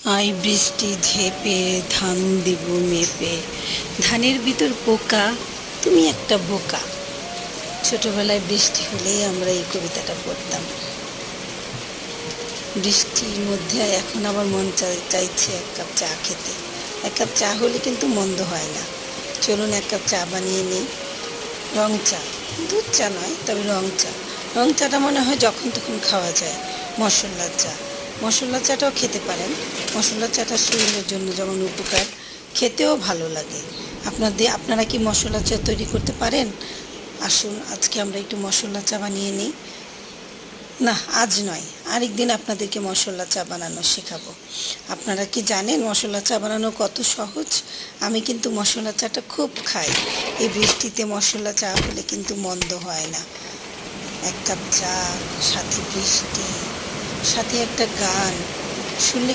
I বৃষ্টি ঝেঁপে ধান দিব মেপে, ধানের ভিতর পোকা, তুমি একটা বোকা। ছোটবেলায় বৃষ্টি হলেই আমরা এই কবিতাটা পড়তাম। বৃষ্টির মধ্যে এখন আমার মন চাইছে এক কাপ চা খেতে। এক কাপ চা হলে কিন্তু মন্দ হয় না। চলুন এক কাপ চা বানিয়ে নিই। রং চা, দুধ চা নয়, তবে রং চা। রং চাটা মনে হয় যখন তখন খাওয়া যায়। মশলার চা, মশলার চাটাও খেতে পারেন। মশলার চাটা শরীরের জন্য যেমন উপকার, খেতেও ভালো লাগে। আপনারা কি মশলা চা তৈরি করতে পারেন? আসুন আজকে আমরা একটু মশলা চা বানিয়ে নিই। না, আজ নয়, আরেকদিন আপনাদেরকে মশলা চা বানানো শেখাবো। আপনারা কি জানেন মশলা চা বানানো কত সহজ? আমি কিন্তু মশলা চাটা খুব খাই। এই বৃষ্টিতে মশলা চা হলে কিন্তু মন্দ হয় না। এক কাপ চা, সাথে বৃষ্টি, সাথে একটা গান শুনলে